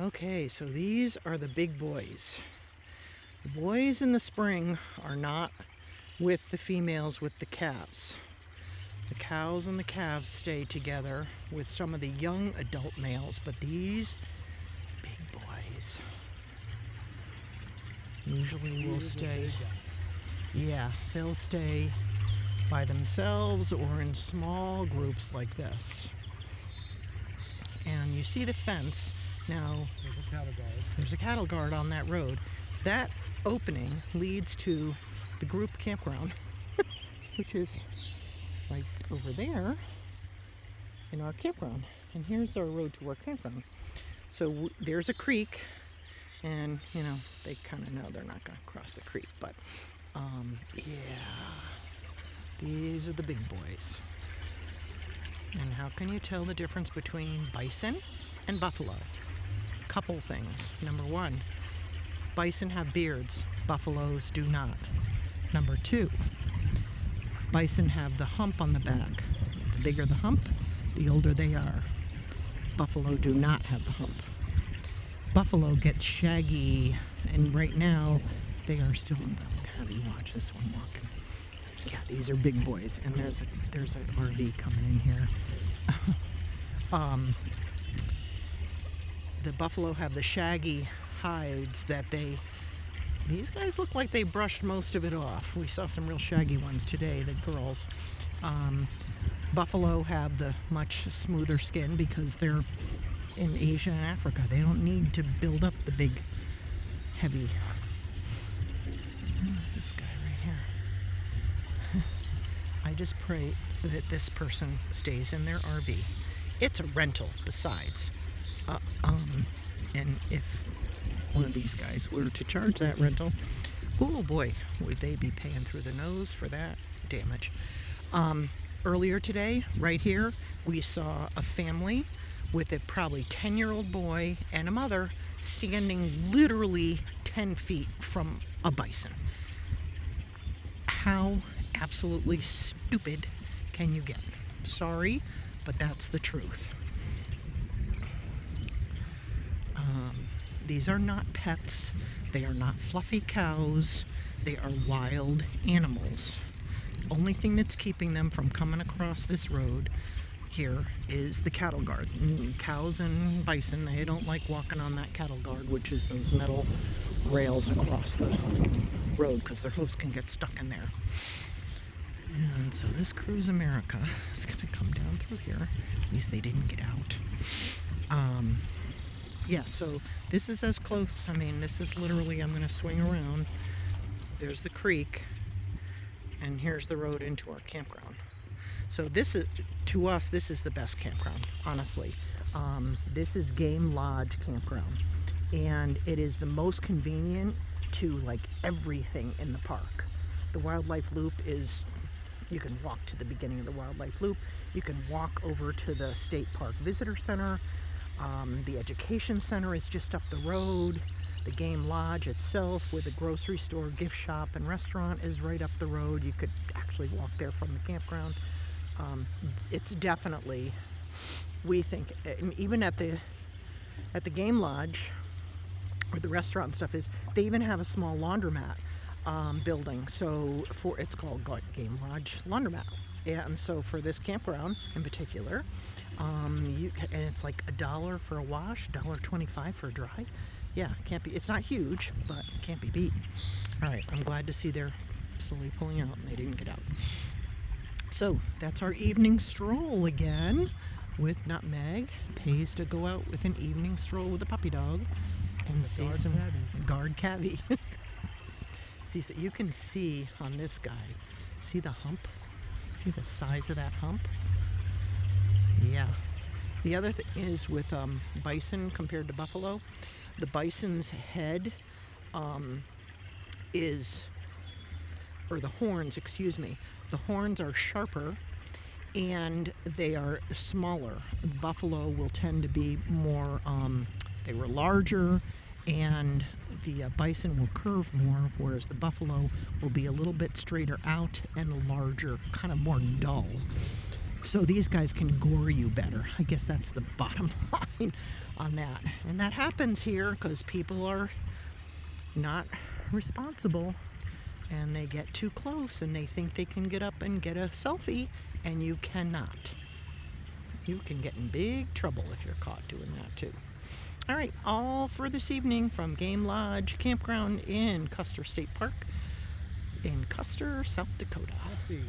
Okay, so these are the big boys. The boys in the spring are not with the females with the calves. The cows and the calves stay together with some of the young adult males, but these big boys usually will stay. Yeah, they'll stay by themselves or in small groups like this. And you see the fence. Now, there's a cattle guard. There's a cattle guard on that road. That opening leads to the group campground, which is right over there in our campground. And here's our road to our campground. So there's a creek, and you know, they kind of know they're not going to cross the creek, but yeah, these are the big boys. And how can you tell the difference between bison and buffalo? Couple things. Number one, bison have beards, buffaloes do not. Number two, bison have the hump on the back. The bigger the hump, the older they are. Buffalo do not have the hump. Buffalo get shaggy, and right now they are still in the heavy. Watch this one walking. Yeah, these are big boys, and there's an RV coming in here. The buffalo have the shaggy hides that these guys look like they brushed most of it off. We saw some real shaggy ones today, the girls. Buffalo have the much smoother skin because they're in Asia and Africa. They don't need to build up the big, heavy. Who's this guy right here? I just pray that this person stays in their RV. It's a rental besides. And if one of these guys were to charge that rental, oh boy, would they be paying through the nose for that damage. Earlier today, right here, we saw a family with a probably 10-year-old boy and a mother standing literally 10 feet from a bison. How absolutely stupid can you get? Sorry, but that's the truth. These are not pets. They are not fluffy cows. They are wild animals. Only thing that's keeping them from coming across this road here is the cattle guard. Cows and bison, they don't like walking on that cattle guard, which is those metal rails across the road, because their hoofs can get stuck in there. And so this Cruise America is going to come down through here. At least they didn't get out. Yeah, so this is as close. I mean, this is literally, I'm going to swing around. There's the creek, and here's the road into our campground. So this is, to us, this is the best campground, honestly. This is Game Lodge Campground, and it is the most convenient to like everything in the park. The wildlife loop is, you can walk to the beginning of the wildlife loop. You can walk over to the State Park Visitor Center. The Education Center is just up the road. The Game Lodge itself with a grocery store, gift shop, and restaurant is right up the road. You could actually walk there from the campground. It's definitely, we think, even at the Game Lodge, where the restaurant and stuff is, they even have a small laundromat building. So it's called Game Lodge Laundromat. And so for this campground in particular, and it's like $1 for a wash, $1.25 for a dry. Yeah, can't be. It's not huge, but can't be beat. All right, I'm glad to see they're slowly pulling out and they didn't get out. So that's our evening stroll again with Nutmeg. Pays to go out with an evening stroll with a puppy dog and see some guard cabby. See, so you can see on this guy. See the hump? See the size of that hump? Yeah. The other thing is with bison compared to buffalo, the bison's head or the horns, excuse me, the horns are sharper and they are smaller. The buffalo will tend to be more, they were larger, and the bison will curve more, whereas the buffalo will be a little bit straighter out and larger, kind of more dull. So these guys can gore you better. I guess that's the bottom line. on that. And that happens here because people are not responsible and they get too close and they think they can get up and get a selfie, and you cannot. You can get in big trouble if you're caught doing that too. All right, all for this evening from Game Lodge Campground in Custer State Park in Custer, South Dakota. Let's see.